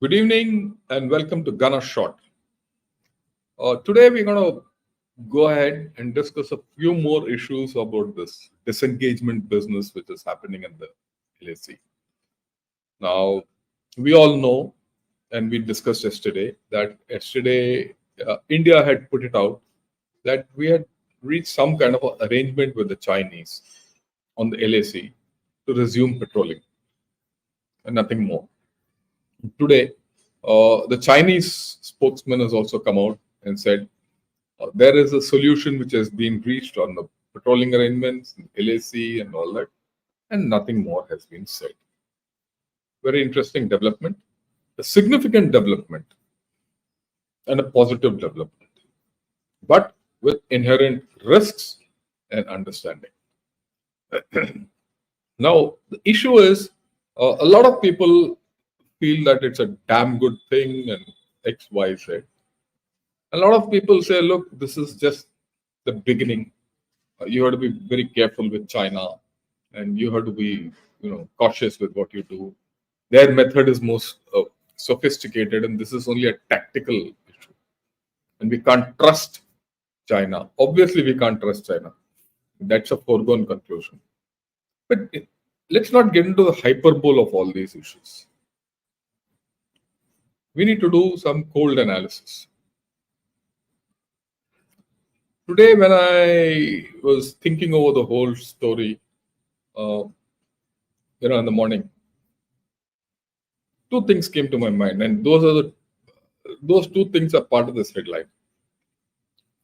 Good evening and welcome to Gunner Shot. Today we're going to go ahead and discuss a few more issues about this disengagement business which is happening in the LAC. Now, we all know, and we discussed yesterday, that India had put it out that we had reached some kind of arrangement with the Chinese on the LAC to resume patrolling and nothing more. Today, the Chinese spokesman has also come out and said there is a solution which has been reached on the patrolling arrangements, LAC, and all that, and nothing more has been said. Very interesting development, a significant development, and a positive development, but with inherent risks and understanding. Now, the issue is a lot of people feel that it's a damn good thing and X, Y, Z. A lot of people say, look, this is just the beginning. You have to be very careful with China and you have to be cautious with what you do. Their method is most sophisticated and this is only a tactical issue. And we can't trust China. Obviously, we can't trust China. That's a foregone conclusion. But let's not get into the hyperbole of all these issues. We need to do some cold analysis. Today, when I was thinking over the whole story, in the morning, two things came to my mind, and those two things are part of this headline.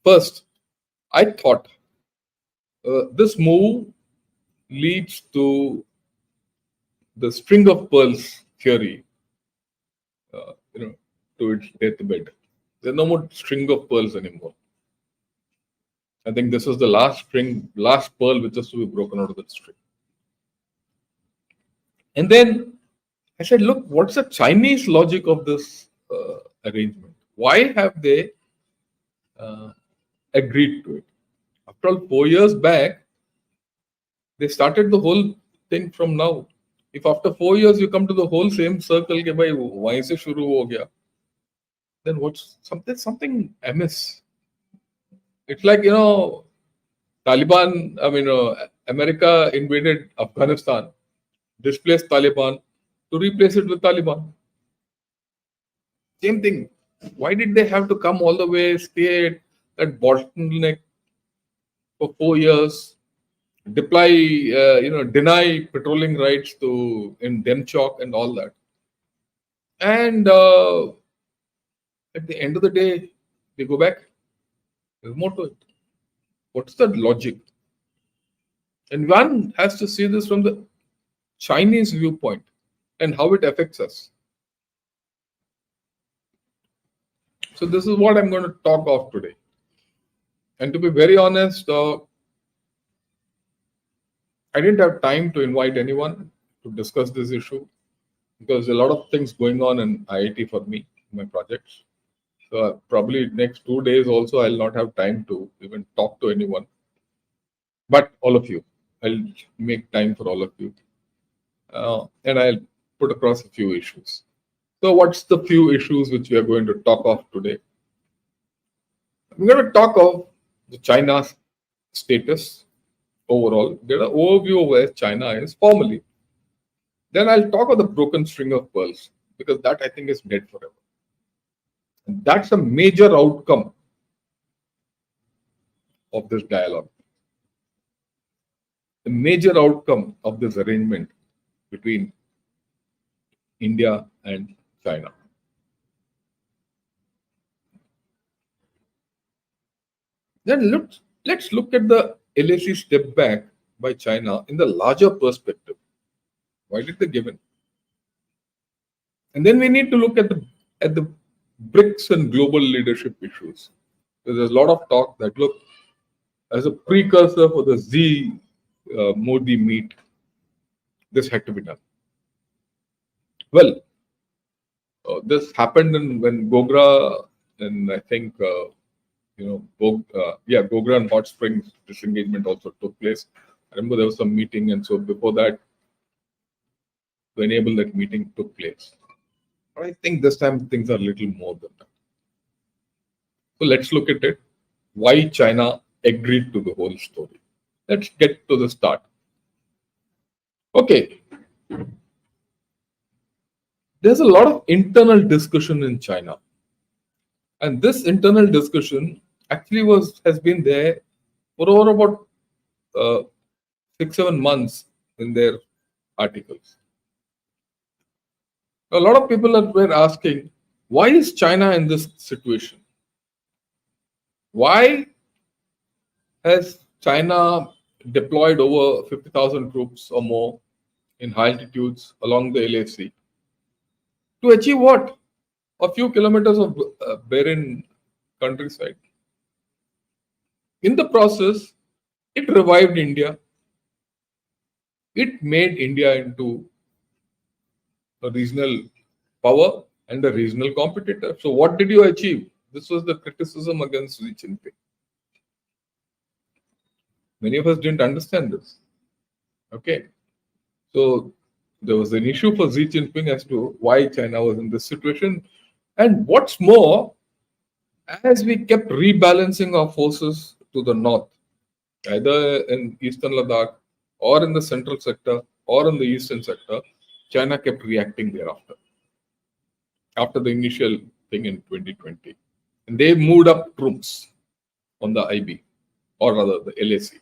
First, I thought this move leads to the string of pearls theory. To its deathbed. There's no more string of pearls anymore. I think this is the last pearl which has to be broken out of that string. And then I said, look, what's the Chinese logic of this arrangement? Why have they agreed to it? After all, 4 years back, they started the whole thing from now. If after 4 years you come to the whole same circle, ke bhai, wahi se shuru ho gaya, then what's something amiss? It's like, Taliban, America invaded Afghanistan, displaced Taliban to replace it with Taliban. Same thing. Why did they have to come all the way, stay at bottleneck for 4 years, deny patrolling rights in Demchok and all that? And at the end of the day, they go back. There's more to it. What's the logic? And one has to see this from the Chinese viewpoint and how it affects us. So this is what I'm going to talk of today. And to be very honest, I didn't have time to invite anyone to discuss this issue because a lot of things going on in IIT for me, my projects. So probably next 2 days also, I'll not have time to even talk to anyone. But all of you, I'll make time for all of you. And I'll put across a few issues. So what's the few issues which we are going to talk of today? We're going to talk of the China's status overall, get an overview of where China is formally. Then I'll talk of the broken string of pearls because that I think is dead forever. And that's a major outcome of this dialogue. The major outcome of this arrangement between India and China. Then let's look at the LAC step back by China in the larger perspective. Why did they give in? And then we need to look at the BRICS and global leadership issues. So there's a lot of talk that look as a precursor for the Modi meet, this had to be done. Well, this happened when Gogra and I think Gogra and Hot Springs disengagement also took place. I remember there was some meeting, and so before that, to enable that meeting took place. But I think this time things are a little more than that. So let's look at it. Why China agreed to the whole story. Let's get to the start. Okay, there's a lot of internal discussion in China. And this internal discussion actually has been there for over about 6-7 months in their articles. A lot of people were asking, why is China in this situation? Why has China deployed over 50,000 troops or more in high altitudes along the LAC to achieve what? A few kilometers of barren countryside. In the process, it revived India. It made India into a regional power and a regional competitor. So, what did you achieve? This was the criticism against Xi Jinping. Many of us didn't understand this. Okay. So, there was an issue for Xi Jinping as to why China was in this situation. And what's more, as we kept rebalancing our forces to the north, either in eastern Ladakh or in the central sector or in the eastern sector, China kept reacting thereafter. After the initial thing in 2020. And they moved up troops on the IB, or rather the LAC.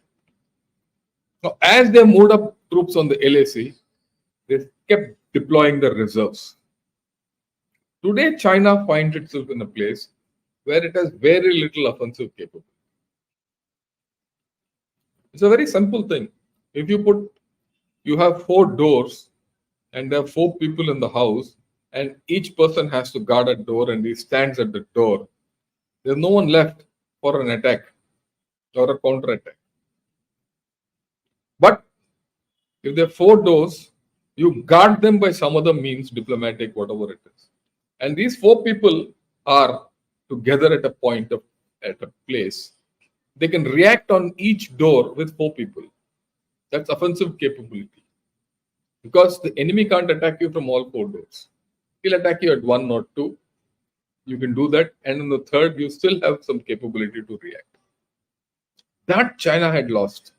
Now, as they moved up troops on the LAC, they kept deploying the reserves. Today, China finds itself in a place where it has very little offensive capability. It's a very simple thing. If you have 4 doors and there are 4 people in the house, and each person has to guard a door and he stands at the door, there's no one left for an attack or a counter attack. But if there are 4 doors, you guard them by some other means, diplomatic, whatever it is. And these 4 people are together at a point at a place. They can react on each door with 4 people. That's offensive capability. Because the enemy can't attack you from all 4 doors. He'll attack you at 1 or 2. You can do that. And in the third, you still have some capability to react. That China had lost.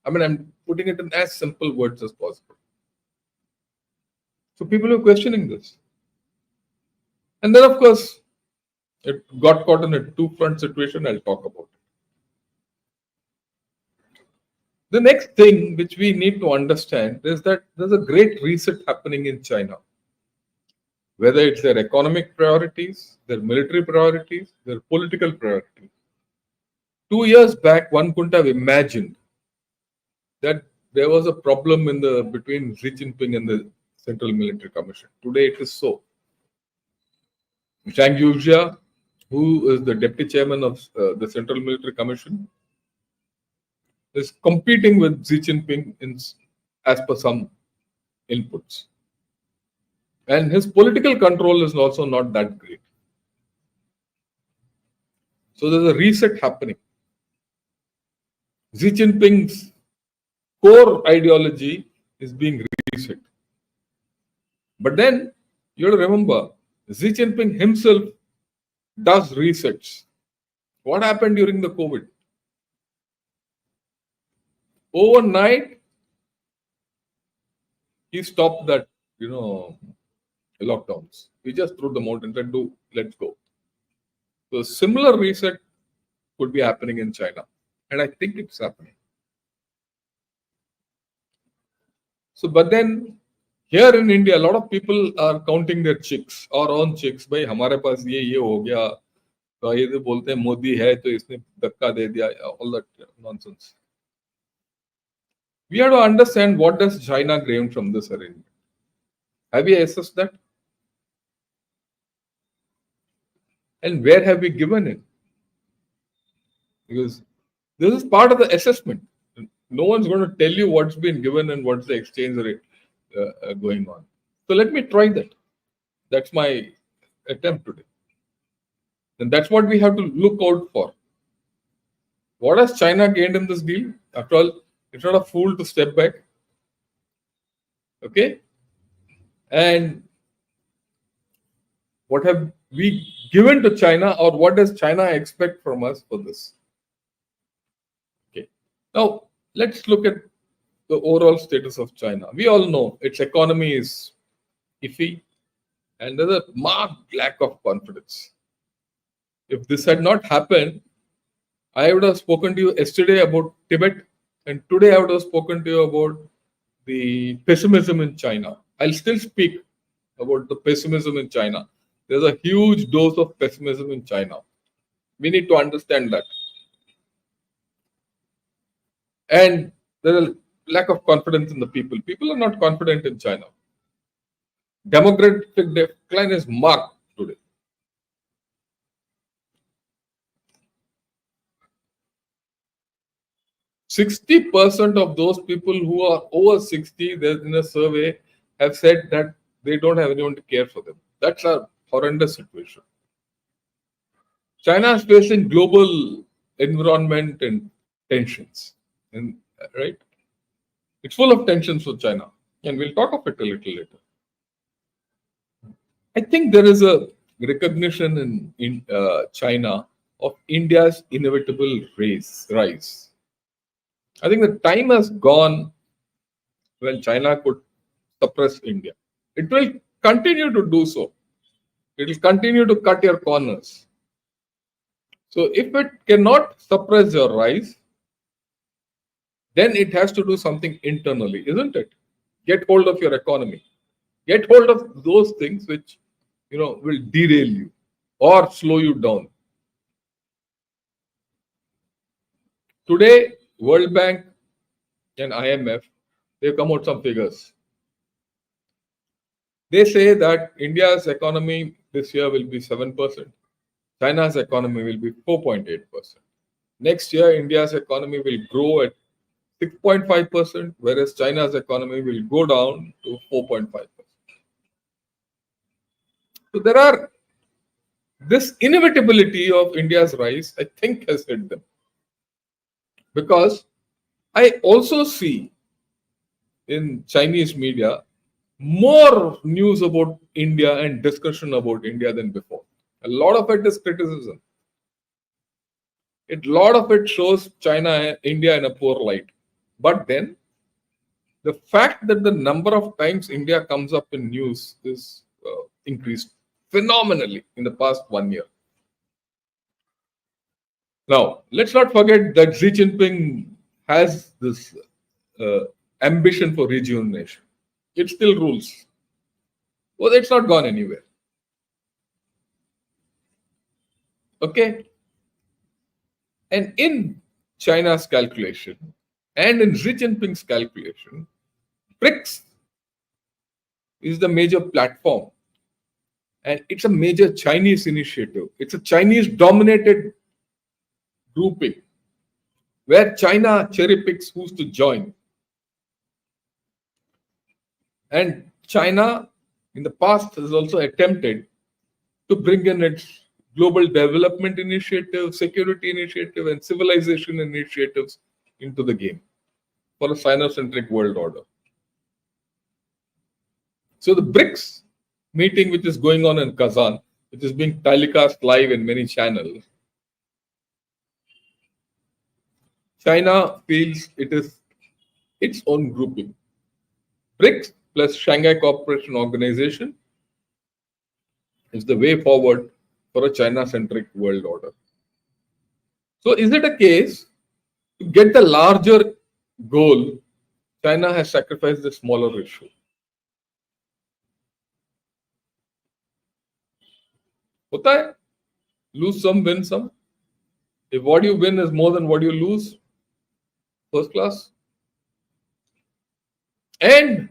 I mean, I'm putting it in as simple words as possible. So people are questioning this. And then, of course, it got caught in a two-front situation. I'll talk about it. The next thing which we need to understand is that there's a great reset happening in China. Whether it's their economic priorities, their military priorities, their political priorities. 2 years back, one couldn't have imagined that there was a problem between Xi Jinping and the Central Military Commission. Today it is so. Zhang Yujia, who is the deputy chairman of the Central Military Commission, is competing with Xi Jinping as per some inputs. And his political control is also not that great. So there's a reset happening. Xi Jinping's core ideology is being reset. But then you have to remember, Xi Jinping himself does resets. What happened during the COVID? Overnight, he stopped that, lockdowns. He just threw them out and said, let's go. So a similar reset could be happening in China. And I think it's happening. So, but then here in India, a lot of people are counting their chicks or own chicks. Bhai, हमारे पास ये हो गया. तो ये तो बोलते हैं मोदी है तो इसने धक्का दे दिया. All that nonsense. We have to understand what does China gain from this arrangement. Have we assessed that? And where have we given it? Because this is part of the assessment. No one's going to tell you what's been given and what's the exchange rate going on. So let me try that. That's my attempt today. And that's what we have to look out for. What has China gained in this deal? After all, it's not a fool to step back. Okay? And What have we given to China, or what does China expect from us for this? Okay. Now, let's look at the overall status of China. We all know its economy is iffy and there's a marked lack of confidence. If this had not happened, I would have spoken to you yesterday about Tibet, and today I would have spoken to you about the pessimism in China. I'll still speak about the pessimism in China. There's a huge dose of pessimism in China. We need to understand that. And there's a lack of confidence in the people. People are not confident in China. Demographic decline is marked today. %60 of those people who are over 60, there's in a survey, have said that they don't have anyone to care for them. That's a horrendous situation. China is facing global environment and tensions, and right? It's full of tensions for China, and we'll talk of it a little later. I think there is a recognition in China of India's inevitable rise. I think the time has gone when China could suppress India. It will continue to do so. It will continue to cut your corners. So if it cannot suppress your rise, then it has to do something internally, isn't it? Get hold of your economy. Get hold of those things which will derail you or slow you down. Today, World Bank and IMF, they've come out some figures. They say that India's economy this year will be 7%. China's economy will be 4.8%. Next year, India's economy will grow at 6.5%, whereas China's economy will go down to 4.5%. So there are this inevitability of India's rise, I think, has hit them. Because I also see in Chinese media more news about India and discussion about India than before. A lot of it is criticism. A lot of it shows China and India in a poor light. But then, the fact that the number of times India comes up in news is increased phenomenally in the past 1 year. Now, let's not forget that Xi Jinping has this ambition for rejuvenation. It still rules. Well, it's not gone anywhere. Okay? And in China's calculation and in Xi Jinping's calculation, BRICS is the major platform. And it's a major Chinese initiative. It's a Chinese-dominated grouping where China cherry picks who's to join. And China, in the past, has also attempted to bring in its global development initiative, security initiative, and civilization initiatives into the game for a Sino-centric world order. So the BRICS meeting, which is going on in Kazan, which is being telecast live in many channels, China feels it is its own grouping. BRICS plus Shanghai Cooperation Organization is the way forward for a China-centric world order. So is it a case to get the larger goal, China has sacrificed the smaller issue? Hota hai? Lose some, win some. If what you win is more than what you lose, first class. And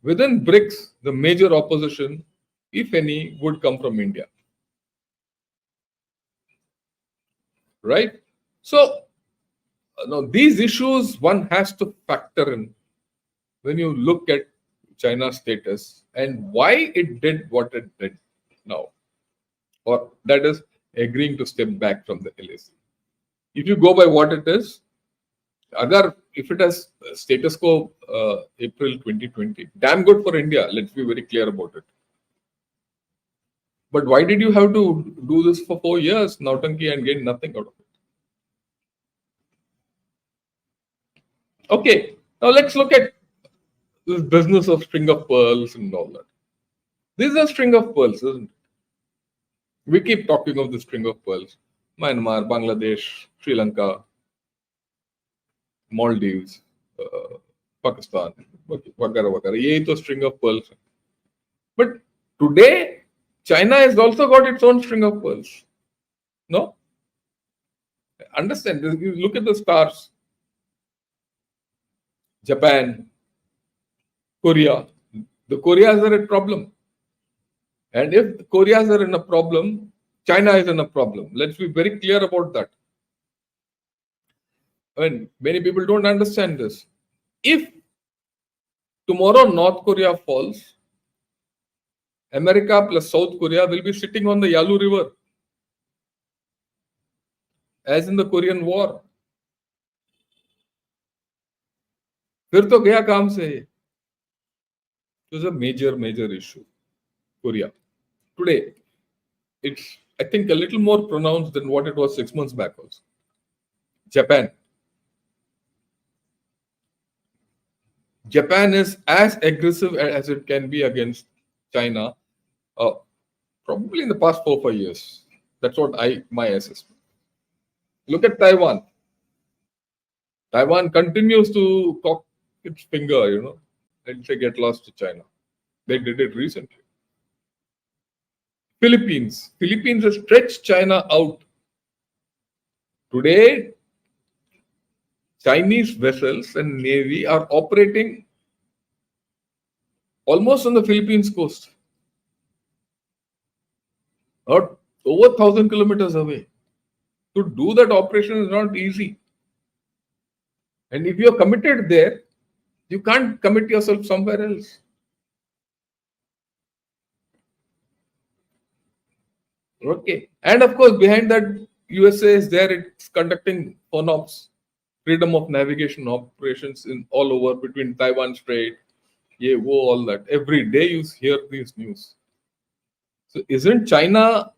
within BRICS, the major opposition, if any, would come from India. Right? So, now these issues one has to factor in when you look at China's status and why it did what it did now. Or that is agreeing to step back from the LAC. If you go by what it is, if it has status quo April 2020, damn good for India. Let's be very clear about it. But why did you have to do this for 4 years, Nautanki, and gain nothing out of it? Okay, now let's look at this business of string of pearls and all that. This is a string of pearls, isn't it? We keep talking of the string of pearls. Myanmar, Bangladesh, Sri Lanka, Maldives, Pakistan, वगैरह वगैरह. यही तो string of pearls. But today, China has also got its own string of pearls. No? Understand, you look at the stars. Japan, Korea. The Koreas are a problem. And if the Koreas are in a problem, China is in a problem. Let's be very clear about that. I mean, many people don't understand this. If tomorrow North Korea falls, America plus South Korea will be sitting on the Yalu River, as in the Korean War. फिर तो गया काम से. It was a major issue. Korea. Today, it's, I think, a little more pronounced than what it was 6 months back also. Japan. Japan is as aggressive as it can be against China, probably in the past 4 or 5 years. That's what my assessment. Look at Taiwan. Taiwan continues to cock its finger, and say get lost to China. They did it recently. Philippines has stretched China out. Today, Chinese vessels and navy are operating almost on the Philippines coast, or over 1,000 kilometers away. To do that operation is not easy. And if you're committed there, you can't commit yourself somewhere else. Okay. And of course, behind that, USA is there. It's conducting FONOPS, freedom of navigation operations in all over between Taiwan Strait, all that. Every day you hear these news. So isn't China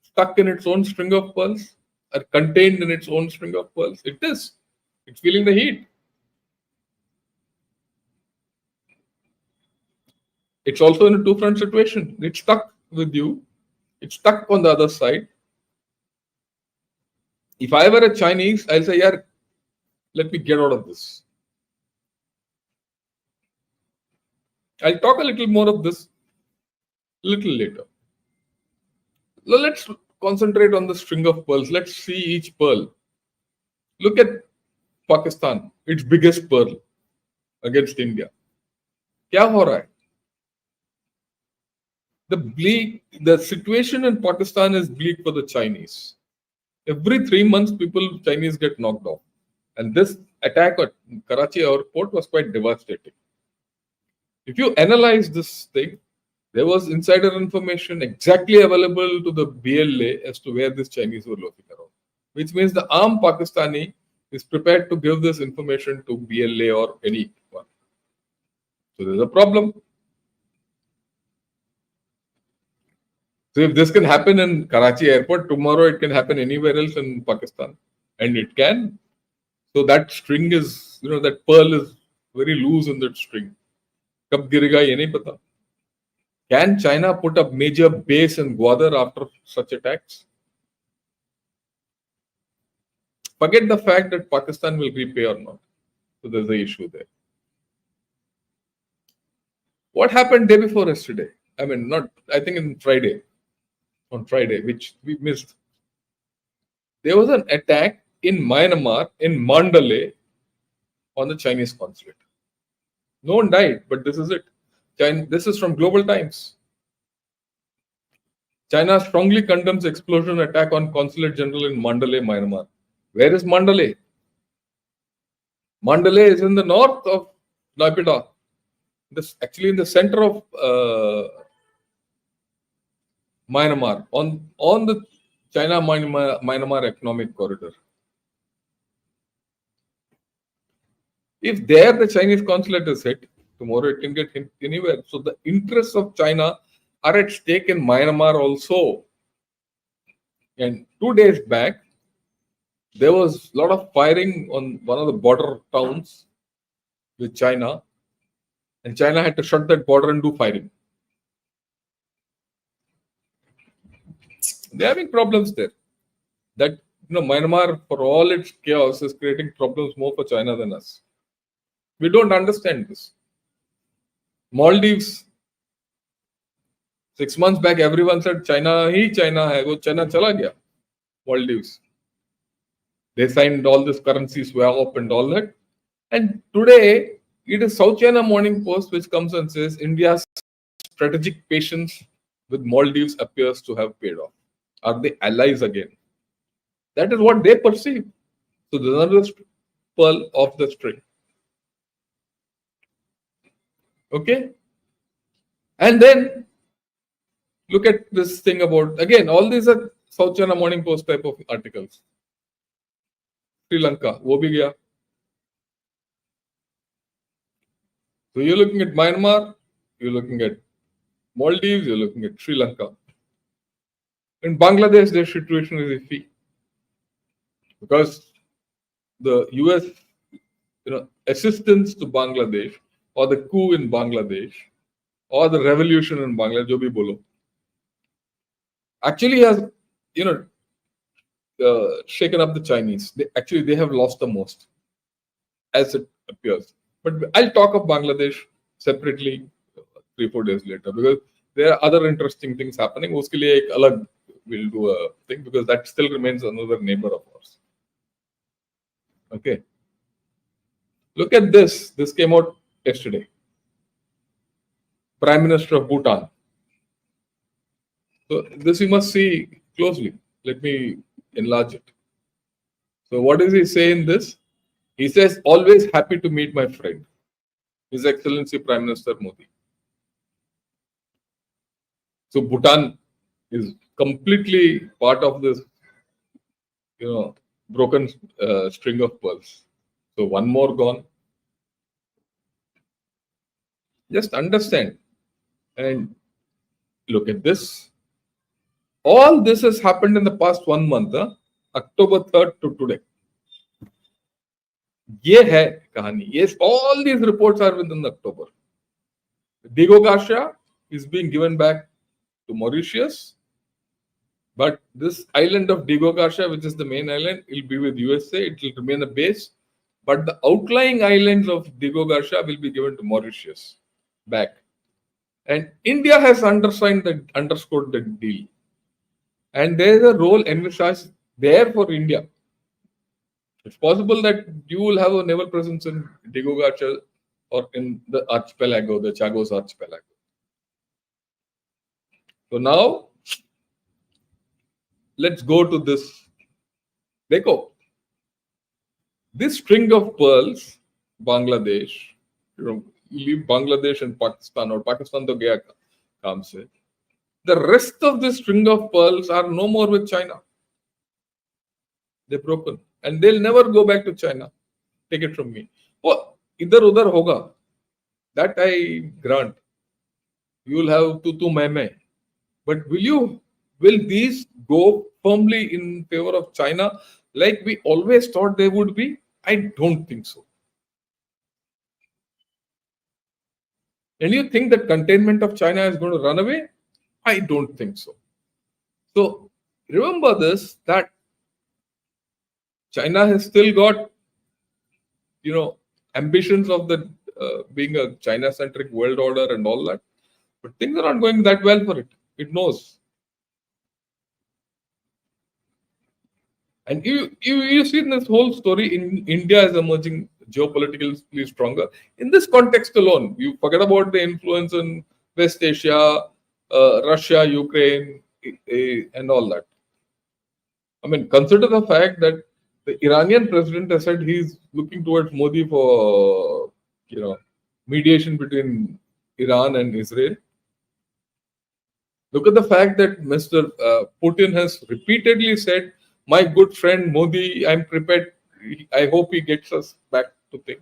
stuck in its own string of pearls, or contained in its own string of pearls? It is. It's feeling the heat. It's also in a two-front situation. It's stuck with you. It's stuck on the other side. If I were a Chinese, I'll say, yeah, let me get out of this. I'll talk a little more of this a little later. Now let's concentrate on the string of pearls. Let's see each pearl. Look at Pakistan, its biggest pearl against India. क्या हो रहा है? The situation in Pakistan is bleak for the Chinese. Every 3 months, Chinese get knocked off. And this attack at Karachi airport was quite devastating. If you analyze this thing, there was insider information exactly available to the BLA as to where these Chinese were lurking around, which means the armed Pakistani is prepared to give this information to BLA or anyone. So there's a problem. So if this can happen in Karachi airport, tomorrow it can happen anywhere else in Pakistan. And it can. So that string is, that pearl is very loose in that string. Kab girega ye nahi pata. Can China put up major base in Gwadar after such attacks? Forget the fact that Pakistan will repay or not. So there's the issue there. What happened day before yesterday? I think on Friday, which we missed. There was an attack in Myanmar, in Mandalay, on the Chinese consulate. No one died, but this is it. This is from Global Times. China strongly condemns explosion attack on Consulate General in Mandalay, Myanmar. Where is Mandalay? Mandalay is in the north of Naypyidaw. Actually in the center of Myanmar, on the China-Myanmar economic corridor. If there the Chinese consulate is hit, tomorrow it can get hit anywhere. So the interests of China are at stake in Myanmar also. And 2 days back, there was a lot of firing on one of the border towns with China, and China had to shut that border and do firing. They're having problems there. That Myanmar, for all its chaos, is creating problems more for China than us. We don't understand this. Maldives, 6 months back, everyone said China hai, wo China chala gaya. Maldives. They signed all this currency swap and all that. And today, it is South China Morning Post which comes and says India's strategic patience with Maldives appears to have paid off. Are they allies again? That is what they perceive. So there's another pearl of the string. Okay? And then look at this thing about, again, all these are South China Morning Post type of articles. Sri Lanka, wo bhi gaya. So you're looking at Myanmar, you're looking at Maldives, you're looking at Sri Lanka. In Bangladesh, their situation is iffy because the US, assistance to Bangladesh, or the coup in Bangladesh, or the revolution in Bangladesh, jo bhi bolo, actually has, shaken up the Chinese. They have lost the most, as it appears. But I'll talk of Bangladesh separately 3-4 days later, because there are other interesting things happening. Uske liye ek alag we'll do a thing, because that still remains another neighbor of ours. Okay. Look at this. This came out yesterday. Prime Minister of Bhutan. So this you must see closely. Let me enlarge it. So what does he say in this? He says, always happy to meet my friend, His Excellency Prime Minister Modi. So Bhutan is completely part of this, broken string of pearls. So one more gone. Just understand and look at this. All this has happened in the past 1 month, October 3rd to today. ये है कहानी. Yes, all these reports are within October. Disengagement is being given back to Mauritius, but this island of Disengagement, which is the main island, will be with USA. It will remain a base, but the outlying islands of Disengagement will be given to Mauritius back. And India has underscored the deal, and there is a role envisaged there for India. It's possible that you will have a naval presence in Disengagement or in the archipelago, the Chagos archipelago. So now, let's go to this. Dekho, this string of pearls, Bangladesh, leave Bangladesh and Pakistan, or Pakistan to gaya kaam se. The rest of this string of pearls are no more with China. They're broken. And they'll never go back to China. Take it from me. Oh, idhar udhar hoga. That I grant. You will have tu mai. But will these go firmly in favor of China like we always thought they would be? I don't think so. And you think that containment of China is going to run away? I don't think so. So remember this, that China has still got, ambitions of the being a China-centric world order and all that. But things are not going that well for it. It knows. And you see in this whole story, India is emerging geopolitically stronger. In this context alone, you forget about the influence in West Asia, Russia, Ukraine, and all that. I mean, consider the fact that the Iranian president has said he's looking towards Modi for, mediation between Iran and Israel. Look at the fact that Mr. Putin has repeatedly said, my good friend Modi, I'm prepared. I hope he gets us back to things.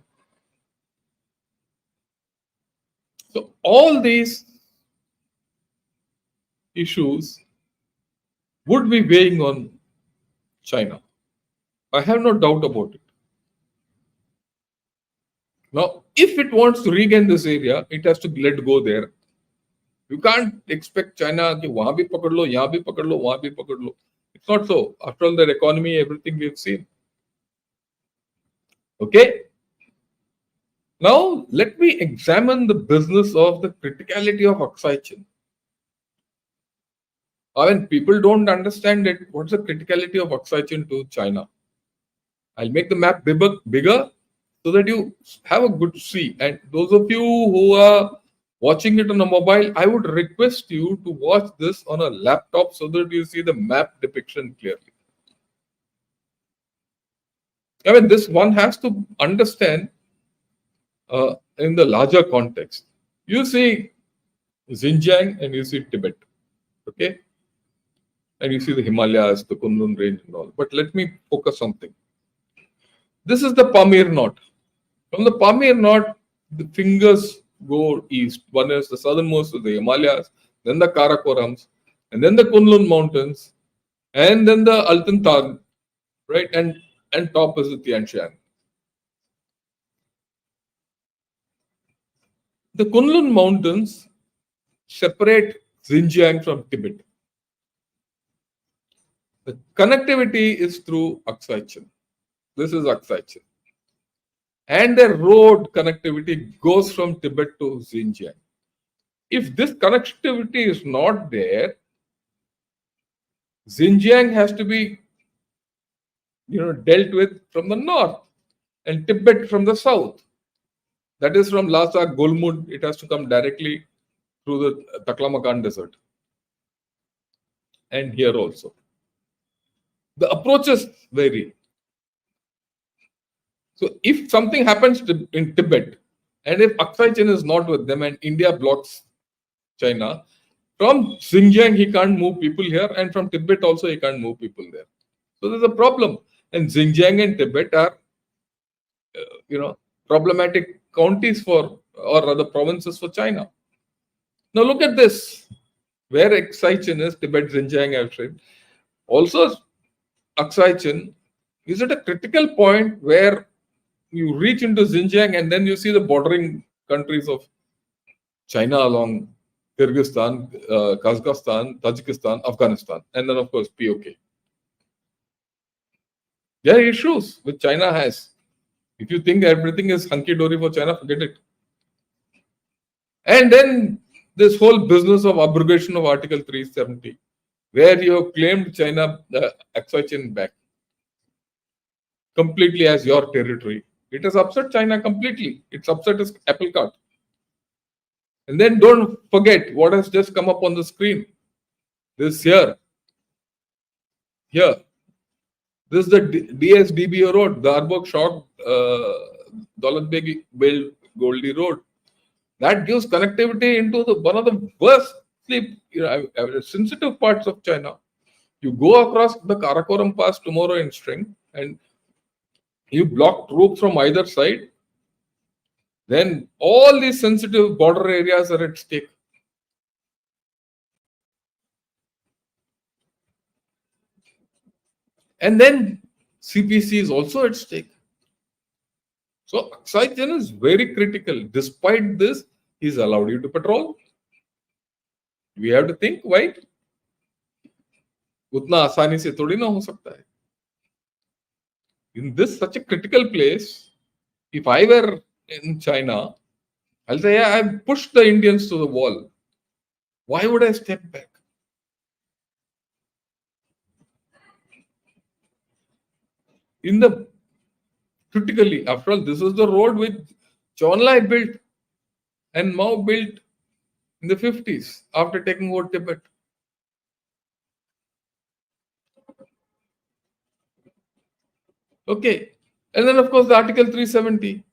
So all these issues would be weighing on China. I have no doubt about it. Now, if it wants to regain this area, it has to let go there. You can't expect China कि वहां भी पकड़ लो, यहाँ भी पकड़ लो, वहां भी पकड़ लो. It's not so. After all, their economy, everything we've seen. Okay. Now, let me examine the business of the criticality of Aksai. I mean, people don't understand it. What's the criticality of Aksai to China? I'll make the map bigger so that you have a good see. And those of you who are watching it on a mobile, I would request you to watch this on a laptop so that you see the map depiction clearly. I mean, this one has to understand in the larger context. You see Xinjiang and you see Tibet, okay? And you see the Himalayas, the Kunlun range and all. But let me focus something. This is the Pamir Knot. From the Pamir Knot, the fingers go east. One is the southernmost of the Himalayas, then the Karakorams, and then the Kunlun Mountains, and then the Altantan, right? And top is the Tian Shan. The Kunlun Mountains separate Xinjiang from Tibet. The connectivity is through Aksai. This is Aksai. And the road connectivity goes from Tibet to Xinjiang. If this connectivity is not there, Xinjiang has to be dealt with from the north and Tibet from the south. That is from Lhasa, Golmud, it has to come directly through the Taklamakan desert. And here also. The approaches vary. So if something happens in Tibet, and if Aksai is not with them and India blocks China, from Xinjiang he can't move people here, and from Tibet also he can't move people there. So there's a problem. And Xinjiang and Tibet are, problematic counties or rather provinces for China. Now look at this. Where Aksai is, Tibet, Xinjiang, I've said. Also, Aksai is at a critical point where you reach into Xinjiang and then you see the bordering countries of China along Kyrgyzstan, Kazakhstan, Tajikistan, Afghanistan, and then of course POK. There are issues which China has. If you think everything is hunky-dory for China, forget it. And then this whole business of abrogation of Article 370, where you have claimed China, Aksai back completely as your territory. It has upset China completely. It's upset its apple cart. And then don't forget what has just come up on the screen. This here. This is the DSDBO road, the Arbok Shok Daulat Beg Goldie Road. That gives connectivity into one of the worst sensitive parts of China. You go across the Karakoram Pass tomorrow in string and you block troops from either side, then all these sensitive border areas are at stake. And then CPC is also at stake. So Aksai is very critical. Despite this, he's allowed you to patrol. We have to think, why? Utna आसानी से थोड़ी ना हो सकता है. In this such a critical place, if I were in China, I'll say, yeah, I've pushed the Indians to the wall. Why would I step back? Critically, after all, this is the road which Chonlai built and Mao built in the 50s after taking over Tibet. Okay. And then, of course, the Article 370.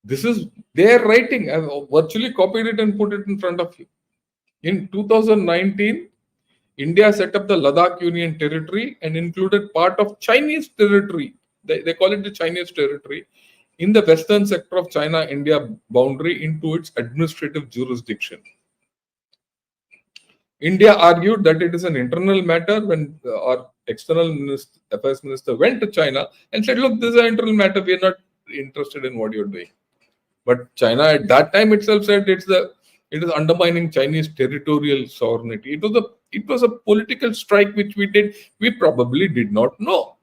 This is their writing. I've virtually copied it and put it in front of you. In 2019, India set up the Ladakh Union Territory and included part of Chinese territory. They call it the Chinese territory in the western sector of China-India boundary into its administrative jurisdiction. India argued that it is an internal matter when our affairs minister went to China and said, look, this is an internal matter. We are not interested in what you're doing. But China at that time itself said it is undermining Chinese territorial sovereignty. It was a political strike which we probably did not know.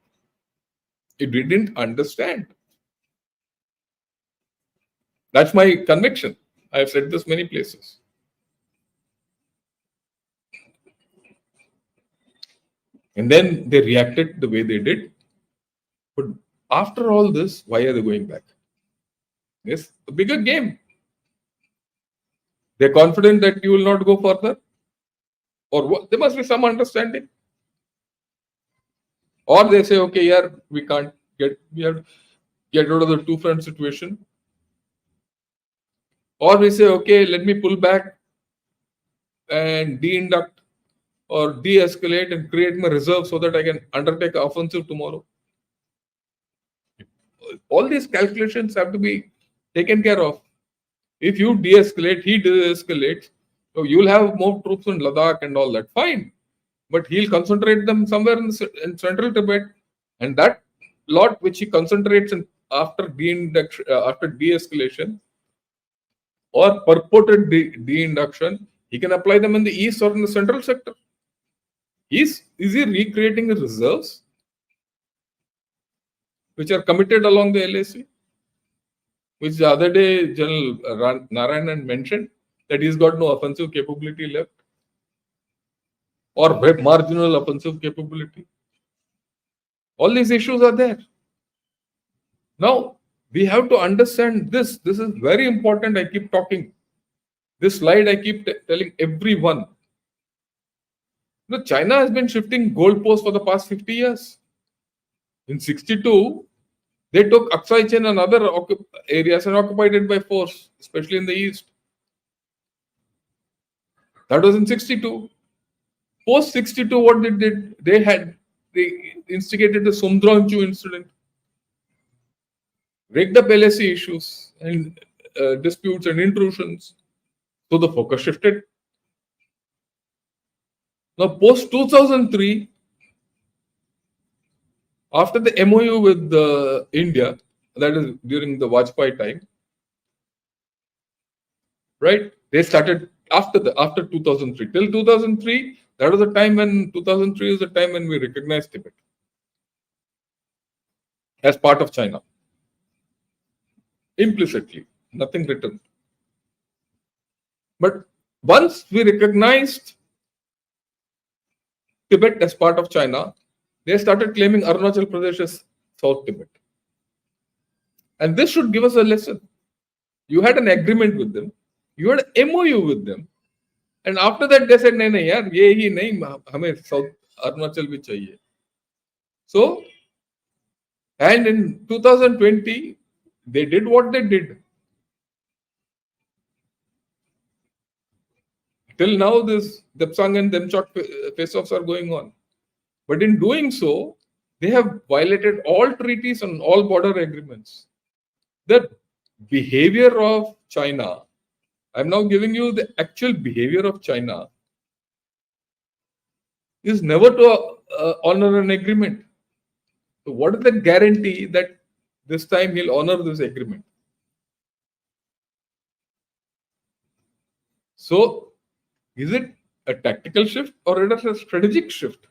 We didn't understand. That's my conviction. I have said this many places. And then they reacted the way they did. But after all this, why are they going back? Yes, a bigger game. They're confident that you will not go further. Or what? There must be some understanding. Or they say, okay, yeah, we have to get rid of the two-front situation. Or we say, okay, let me pull back and de-induct or de-escalate and create my reserve so that I can undertake an offensive tomorrow. All these calculations have to be taken care of. If you de-escalate, he de-escalates, so you'll have more troops in Ladakh and all that. Fine. But he'll concentrate them somewhere in central Tibet. And that lot which he concentrates in after de-escalation or purported de-induction, he can apply them in the east or in the central sector. Is he recreating the reserves which are committed along the LAC? Which the other day General Narayanan mentioned that he's got no offensive capability left or marginal offensive capability. All these issues are there. Now, we have to understand this. This is very important. I keep talking. This slide I keep telling everyone. China has been shifting goalposts for the past 50 years. In 62, they took Aksai Chain and other areas and occupied it by force, especially in the east. That was in 62. Post 62, what they did? They instigated the Sumdranchu incident, rigged up LAC issues and disputes and intrusions. So the focus shifted. Now, post 2003, after the MOU with India, that is during the Vajpayee time, right? They started after 2003. Till 2003, that was the time when 2003 is the time when we recognized Tibet as part of China. Implicitly, nothing written. But once we recognized Tibet as part of China, they started claiming Arunachal Pradesh as South Tibet. And this should give us a lesson. You had an agreement with them. You had an MOU with them. And after that, they said, nahi, yaar, ye hi nahi, hame South Arunachal bhi chahiye. So, and in 2020, they did what they did. Till now, this Depsang and Demchok face-offs are going on. But in doing so, they have violated all treaties and all border agreements. The behavior of China, I'm now giving you the actual behavior of China, is never to honor an agreement. So what is the guarantee that this time he'll honor this agreement? So, is it a tactical shift or it is a strategic shift?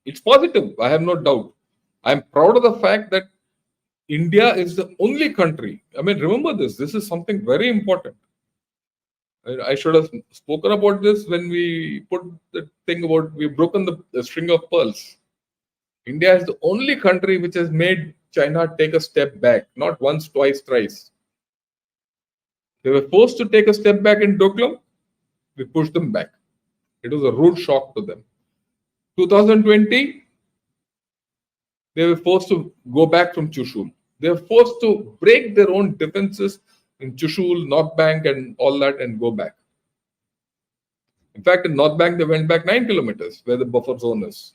It's positive, I have no doubt. I'm proud of the fact that India is the only country. I mean, remember this. This is something very important. I should have spoken about this when we put the thing about we've broken the string of pearls. India is the only country which has made China take a step back, not once, twice, thrice. They were forced to take a step back in Doklam. We pushed them back. It was a rude shock to them. 2020, they were forced to go back from Chushul. They were forced to break their own defenses in Chushul, North Bank and all that and go back. In fact, in North Bank, they went back 9 kilometers where the buffer zone is.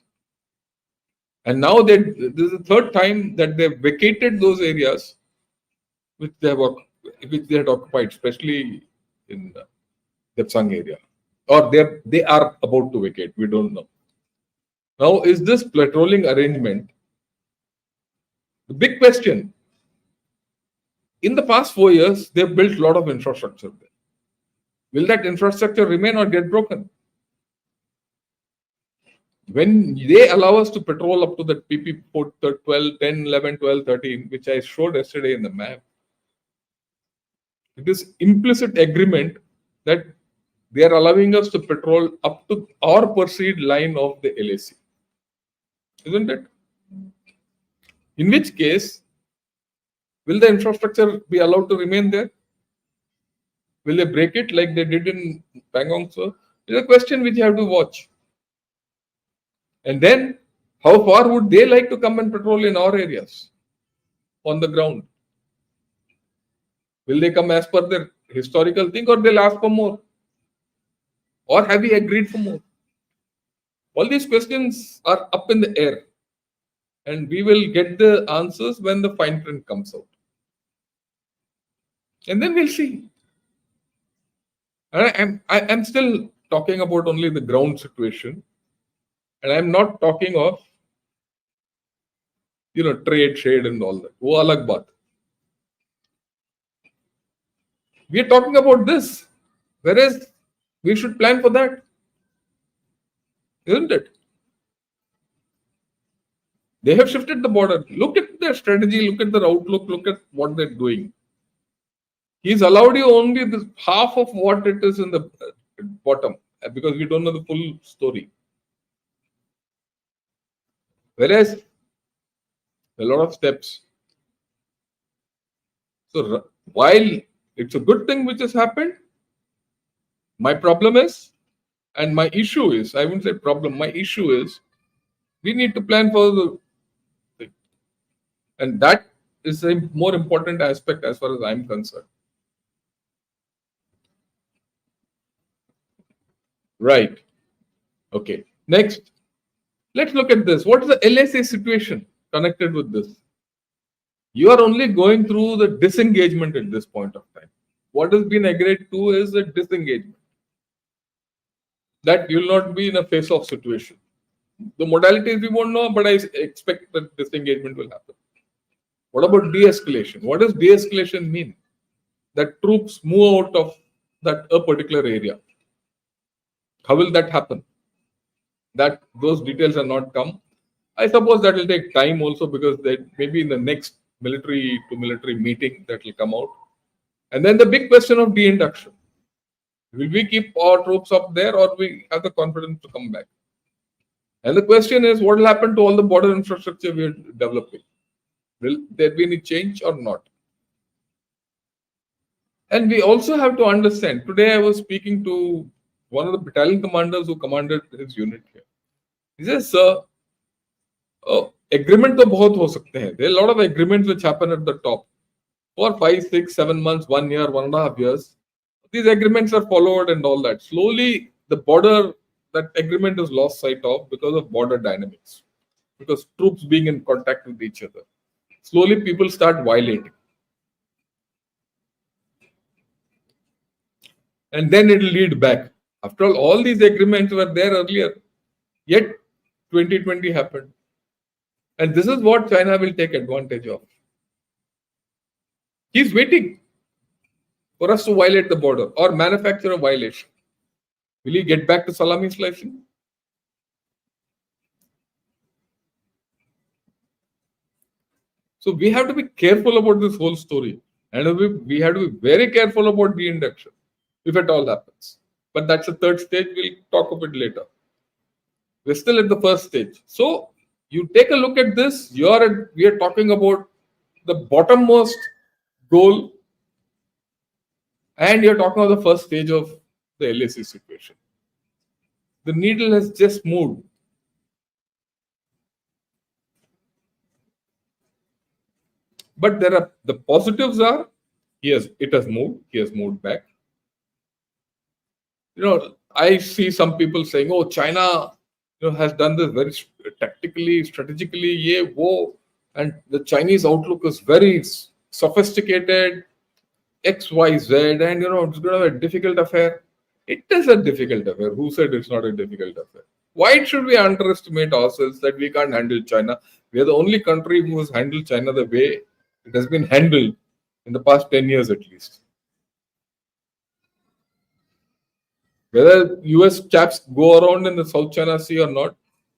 And now this is the third time that they've vacated those areas which they had occupied, especially in Depsang area, or they are about to vacate. We don't know. Now, is this patrolling arrangement the big question? In the past 4 years, they've built a lot of infrastructure there. Will that infrastructure remain or get broken? When they allow us to patrol up to the PP 12, 10, 11, 12, 13, which I showed yesterday in the map, it is implicit agreement that they are allowing us to patrol up to our perceived line of the LAC. Isn't it? In which case, will the infrastructure be allowed to remain there? Will they break it like they did in Pangong? So it's a question which you have to watch. And then, how far would they like to come and patrol in our areas on the ground? Will they come as per their historical thing, or they'll ask for more? Or have we agreed for more? All these questions are up in the air. And we will get the answers when the fine print comes out. And then we'll see. And I'm still talking about only the ground situation. And I'm not talking of, trade, shade and all that. Wo alag baat. We are talking about this. Whereas we should plan for that. Isn't it? They have shifted the border. Look at their strategy, look at their outlook, look at what they're doing. He's allowed you only this half of what it is in the bottom, because we don't know the full story. Whereas a lot of steps. So while it's a good thing which has happened, my problem is, and my issue is, I wouldn't say problem, my issue is, we need to plan for the thing. And that is a more important aspect as far as I'm concerned. Right. Okay. Next, let's look at this. What is the LSA situation connected with this? You are only going through the disengagement at this point of time. What has been agreed to is a disengagement. That you will not be in a face-off situation. The modalities we won't know, but I expect that disengagement will happen. What about de-escalation? What does de-escalation mean? That troops move out of a particular area. How will that happen? Those details are not come. I suppose that will take time also, because that maybe in the next military to military meeting that will come out. And then the big question of de-induction. Will we keep our troops up there, or we have the confidence to come back? And the question is, what will happen to all the border infrastructure we are developing? Will there be any change or not? And we also have to understand, today I was speaking to one of the battalion commanders who commanded his unit here. He says, sir, agreement to bahut ho sakte hain. There are a lot of agreements which happen at the top. For 5, 6, 7 months, 1 year, 1.5 years. These agreements are followed and all that. Slowly, the border, that agreement is lost sight of because of border dynamics. Because troops being in contact with each other. Slowly, people start violating. And then it will lead back. After all these agreements were there earlier. Yet, 2020 happened. And this is what China will take advantage of. He's waiting for us to violate the border or manufacture a violation. Will he get back to salami slicing? So we have to be careful about this whole story. And we have to be very careful about de-induction, if it all happens. But that's the third stage. We'll talk of it later. We're still at the first stage. So you take a look at this. We are talking about the bottommost goal, and you're talking about the first stage of the LAC situation. The needle has just moved. But the positives are, it has moved. He has moved back. I see some people saying, "Oh, China, has done this very tactically, strategically, and the Chinese outlook is very sophisticated, X, Y, Z, and it's going to be a difficult affair." It is a difficult affair. Who said it's not a difficult affair? Why should we underestimate ourselves that we can't handle China? We are the only country who has handled China the way it has been handled in the past 10 years at least. Whether US chaps go around in the South China Sea or not,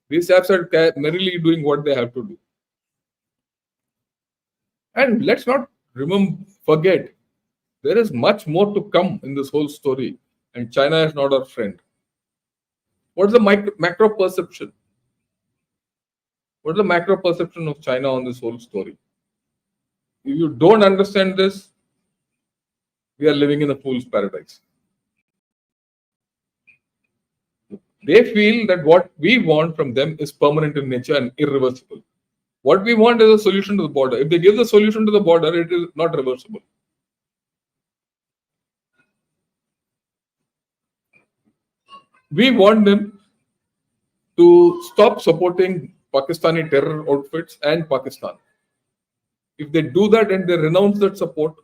these chaps are merrily doing what they have to do. And let's not forget, there is much more to come in this whole story, and China is not our friend. What's the macro perception? What's the macro perception of China on this whole story? If you don't understand this, we are living in a fool's paradise. They feel that what we want from them is permanent in nature and irreversible. What we want is a solution to the border. If they give the solution to the border, it is not reversible. We want them to stop supporting Pakistani terror outfits and Pakistan. If they do that and they renounce that support,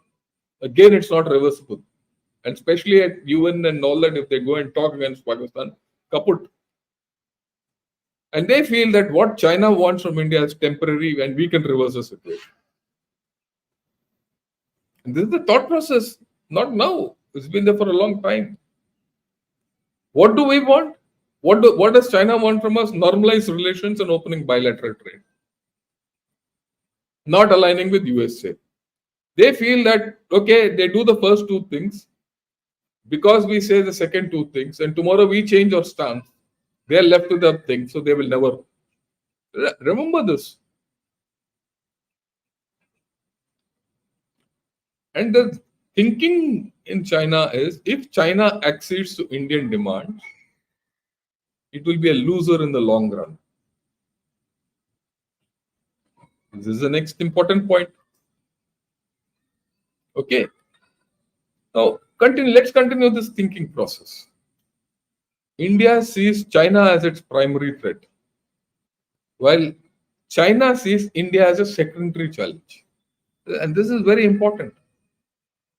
again, it's not reversible. And especially at UN and all that, if they go and talk against Pakistan, kaput. And they feel that what China wants from India is temporary and we can reverse the situation. And this is the thought process, not now. It's been there for a long time. What do we want? What does China want from us? Normalized relations and opening bilateral trade. Not aligning with USA. They feel that, okay, they do the first two things because we say the second two things, and tomorrow we change our stance. They are left with the thing, so they will never. Remember this. And the thinking in China is, if China accedes to Indian demands, it will be a loser in the long run. This is the next important point. Okay. Now, let's continue this thinking process. India sees China as its primary threat, while China sees India as a secondary challenge. And this is very important.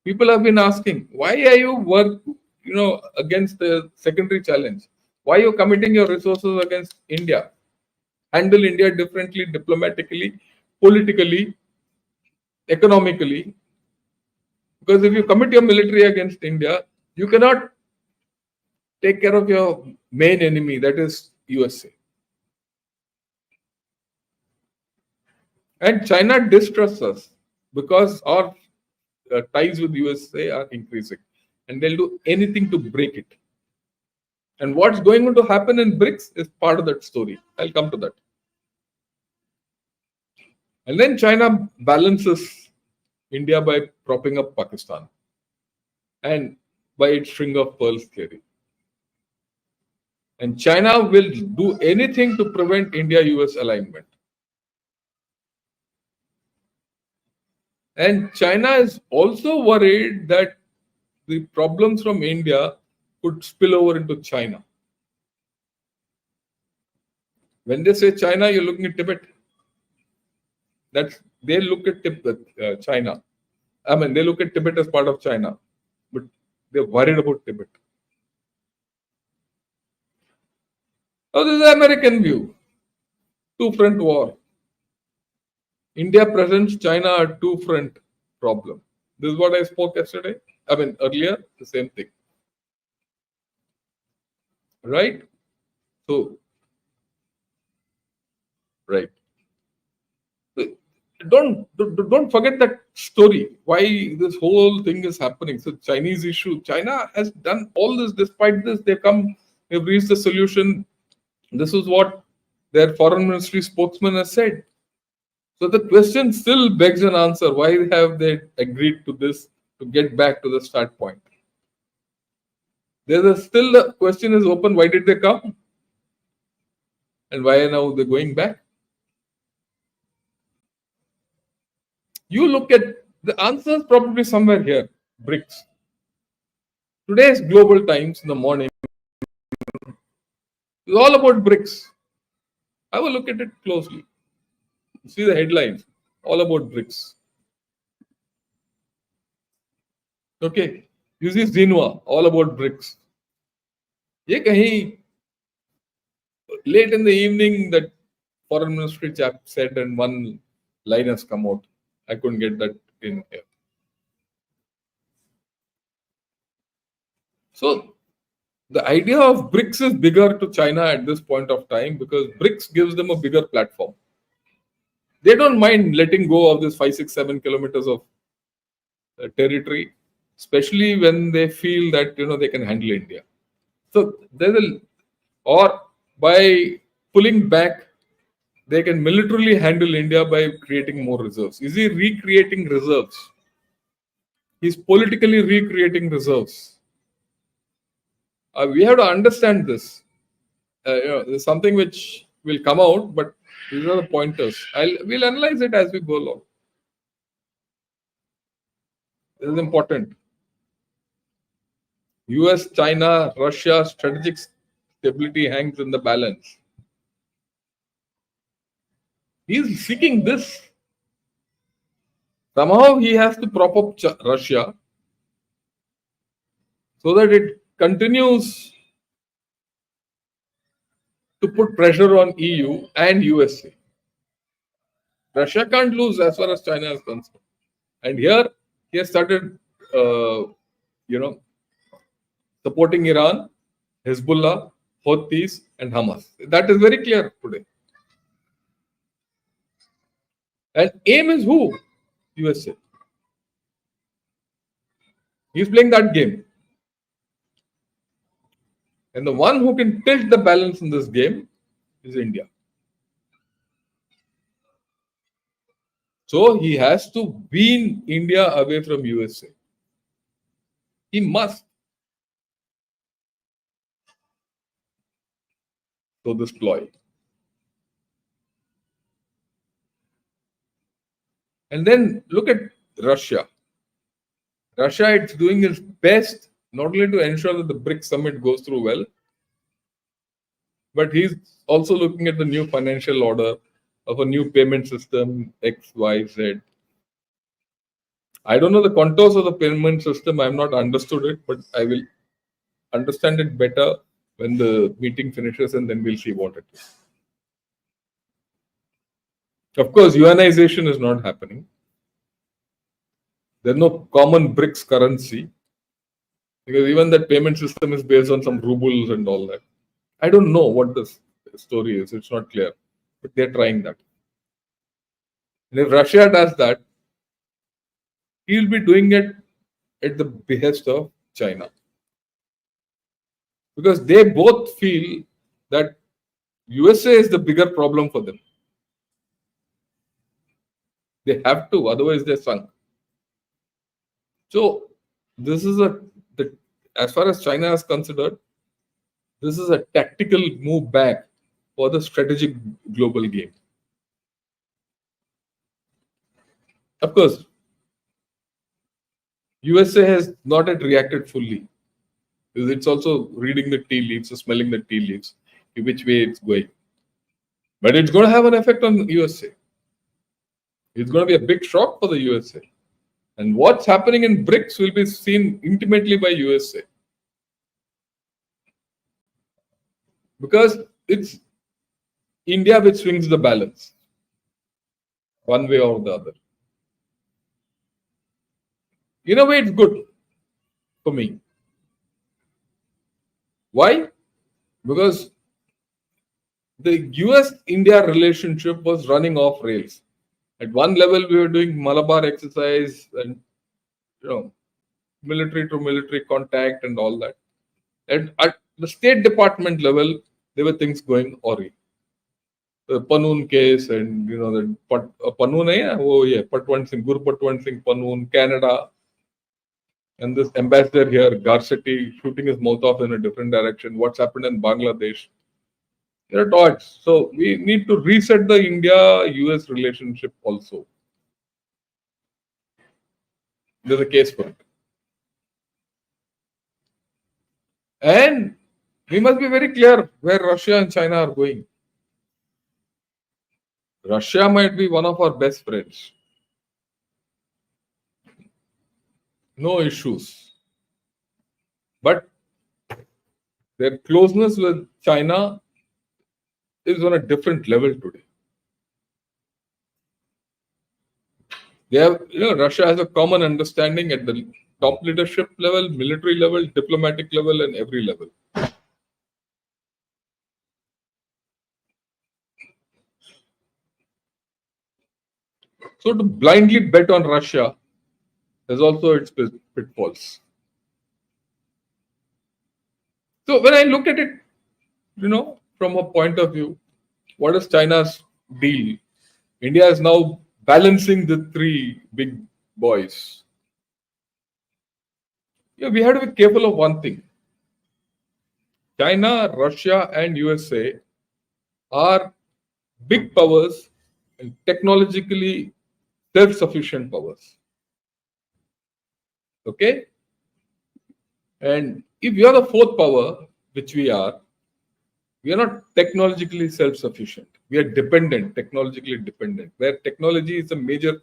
People have been asking, why are you against the secondary challenge? Why are you committing your resources against India? Handle India differently, diplomatically, politically, economically. Because if you commit your military against India, you cannot take care of your main enemy, that is USA. And China distrusts us because our ties with USA are increasing. And they'll do anything to break it. And what's going to happen in BRICS is part of that story. I'll come to that. And then China balances India by propping up Pakistan and by its string of pearls theory. And China will do anything to prevent India-US alignment. And China is also worried that the problems from India could spill over into China. When they say China, you're looking at Tibet. They look at Tibet, China. I mean, they look at Tibet as part of China, but they're worried about Tibet. Now, this is the American view. Two-front war. India presents China a two-front problem. This is what I spoke earlier, the same thing. Right? So, right. Don't forget that story, why this whole thing is happening. So, Chinese issue. China has done all this. Despite this, they've reached the solution. This is what their foreign ministry spokesman has said. So the question still begs an answer. Why have they agreed to this to get back to the start point? Still the question is open. Why did they come? And why are now they going back? You look at the answers probably somewhere here. BRICS. Today's Global Times in the morning is all about BRICS. Have a look at it closely. See the headlines. All about BRICS. Okay. You see Xinhua, all about BRICS. ये कहीं late in the evening that foreign ministry chap said and one line has come out. I couldn't get that in here. So the idea of BRICS is bigger to China at this point of time because BRICS gives them a bigger platform. They don't mind letting go of this 5, 6, 7 kilometers of territory, especially when they feel that they can handle India. So there's a or by pulling back, they can militarily handle India by creating more reserves. Is he recreating reserves? He's politically recreating reserves. We have to understand this. There's something which will come out, but these are the pointers. We'll analyze it as we go along. This is important. US, China, Russia, strategic stability hangs in the balance. He's seeking this. Somehow he has to prop up Russia so that it continues to put pressure on EU and USA. Russia can't lose as far as China is concerned. And here he has started, supporting Iran, Hezbollah, Houthis, and Hamas. That is very clear today. And aim is who? USA. He's playing that game. And the one who can tilt the balance in this game is India. So he has to wean India away from USA. He must. So this ploy. And then look at Russia. Russia is doing its best not only to ensure that the BRICS summit goes through well, but he's also looking at the new financial order of a new payment system, X, Y, Z. I don't know the contours of the payment system. I've not understood it, but I will understand it better when the meeting finishes, and then we'll see what it is. Of course, yuanization is not happening. There's no common BRICS currency because even that payment system is based on some rubles and all that. I don't know what the story is. It's not clear, but they're trying that. And if Russia does that, he'll be doing it at the behest of China. Because they both feel that USA is the bigger problem for them. They have to, otherwise they're sunk. So this is as far as China is considered, this is a tactical move back for the strategic global game. Of course, USA has not yet reacted fully. It's also reading the tea leaves, smelling the tea leaves, which way it's going. But it's going to have an effect on USA. It's going to be a big shock for the USA. And what's happening in BRICS will be seen intimately by USA. Because it's India which swings the balance, one way or the other. In a way, it's good for me. Why? Because the US-India relationship was running off rails. At one level, we were doing Malabar exercise and military to military contact and all that. At the State Department level, there were things going awry. The Panoon case and the Panoon, Patwan Singh, Guru Patwan Singh Panoon, Canada, and this ambassador here, Garcetti, shooting his mouth off in a different direction. What's happened in Bangladesh? There are dots. So we need to reset the India-US relationship also. There's a case for it. And we must be very clear where Russia and China are going. Russia might be one of our best friends. No issues. But Their closeness with China is on a different level today. They have, Russia has a common understanding at the top leadership level, military level, diplomatic level, and every level. So to blindly bet on Russia has also its pitfalls. So when I look at it, from a point of view, what is China's deal? India is now balancing the three big boys. We have to be careful of one thing. China, Russia, and USA are big powers and technologically self-sufficient powers. Okay? And if we are the fourth power, which we are not technologically self-sufficient. We are dependent, technologically dependent, where technology is a major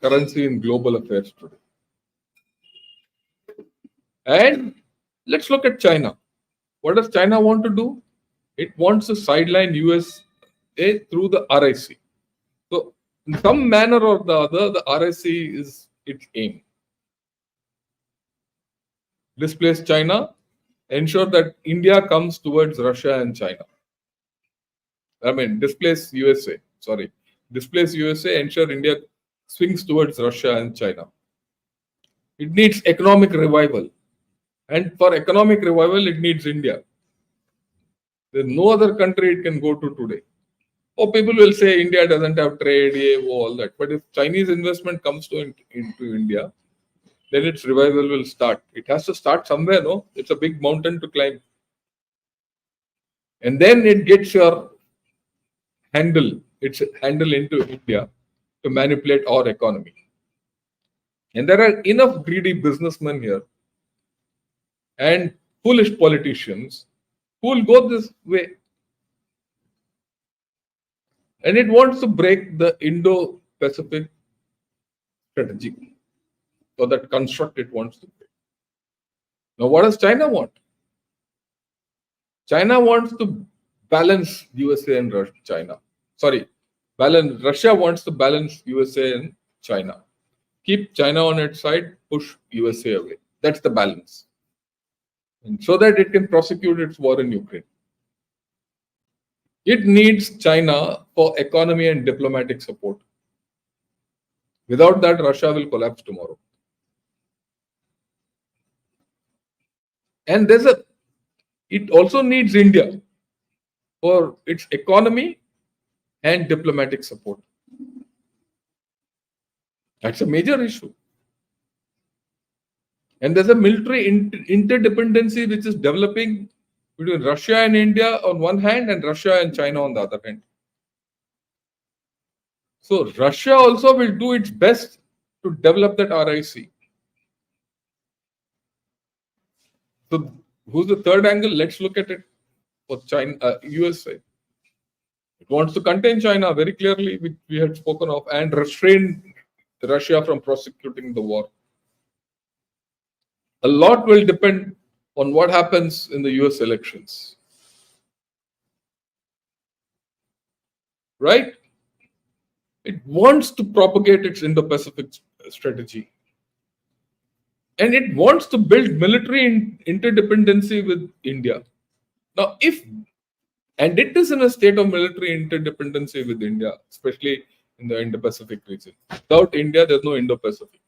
currency in global affairs today. And let's look at China. What does China want to do? It wants to sideline USA through the RIC. So, in some manner or the other, the RIC is its aim. Displace China, ensure that India comes towards Russia and China. Displace USA. Sorry. Displace USA, ensure India swings towards Russia and China. It needs economic revival. And for economic revival, it needs India. There's no other country it can go to today. Or people will say India doesn't have trade, all that. But if Chinese investment comes into India, then its revival will start. It has to start somewhere, no? It's a big mountain to climb. And then it gets its handle into India to manipulate our economy. And there are enough greedy businessmen here and foolish politicians who will go this way. And it wants to break the Indo-Pacific strategy, or that construct it wants to break. Now, what does China want? China wants to balance USA and China. Russia wants to balance USA and China. Keep China on its side, push USA away. That's the balance. And so that it can prosecute its war in Ukraine. It needs China for economy and diplomatic support. Without that, Russia will collapse tomorrow. And it also needs India for its economy and diplomatic support. That's a major issue. And there's a military interdependency which is developing between Russia and India on one hand and Russia and China on the other hand. So Russia also will do its best to develop that RIC. So who's the third angle? Let's look at it for China, USA. It wants to contain China very clearly, which we had spoken of, and restrain Russia from prosecuting the war. A lot will depend on what happens in the US elections. Right? It wants to propagate its Indo-Pacific strategy. And it wants to build military interdependency with India. Now, and it is in a state of military interdependency with India, especially in the Indo-Pacific region. Without India, there's no Indo-Pacific.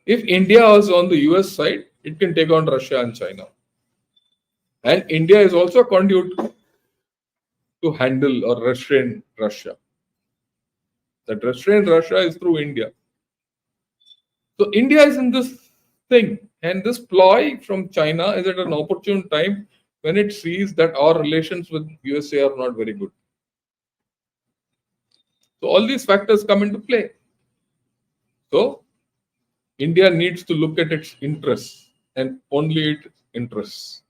If India was on the US side, it can take on Russia and China. And India is also a conduit to handle or restrain Russia. That restrain Russia is through India. So India is in this thing. And this ploy from China is at an opportune time when it sees that our relations with USA are not very good. So all these factors come into play. So India needs to look at its interests and only its interests.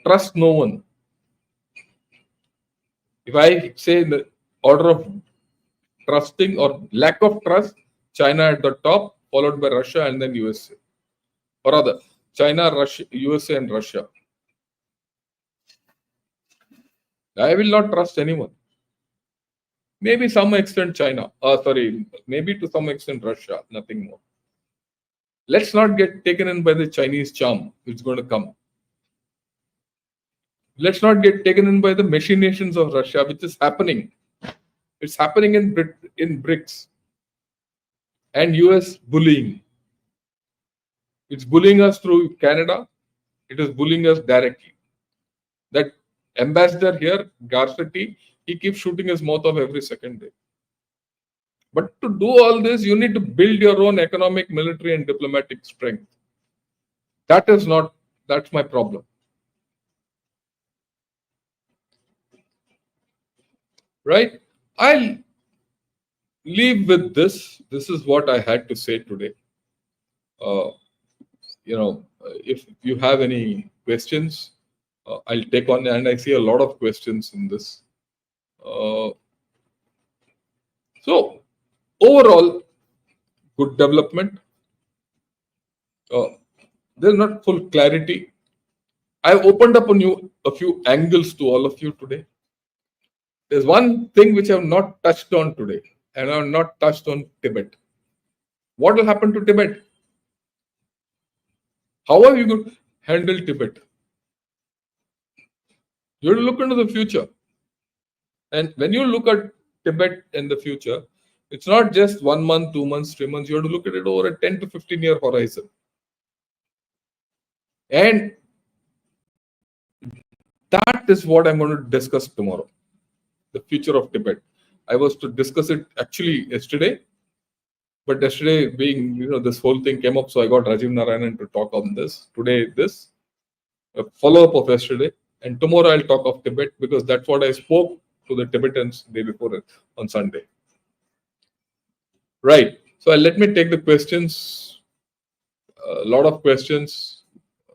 Trust no one. If I say the order of trusting or lack of trust, China at the top, followed by Russia and then USA. Or rather, China, Russia, USA, and Russia. I will not trust anyone. Maybe some extent China. Maybe to some extent Russia. Nothing more. Let's not get taken in by the Chinese charm. It's going to come. Let's not get taken in by the machinations of Russia, which is happening. It's happening in BRICS and US bullying. It's bullying us through Canada. It is bullying us directly. That ambassador here, Garcetti, he keeps shooting his mouth off every second day. But to do all this, you need to build your own economic, military, and diplomatic strength. That's my problem. Right? I'll leave with this. This is what I had to say today. If you have any questions, I'll take on, and I see a lot of questions in this. So overall, good development. There's not full clarity. I've opened up a few angles to all of you today. There's one thing which I've not touched on today, and I've not touched on Tibet. What will happen to Tibet? How are you going to handle Tibet? You have to look into the future. And when you look at Tibet in the future, it's not just 1 month, 2 months, 3 months. You have to look at it over a 10 to 15-year horizon. And that is what I'm going to discuss tomorrow. The future of Tibet. I was to discuss it actually yesterday. But yesterday being, this whole thing came up. So I got Rajiv Narayanan to talk on this. Today, this. A follow-up of yesterday. And tomorrow I'll talk of Tibet because that's what I spoke to the Tibetans the day before on Sunday. Right. So let me take the questions. A lot of questions.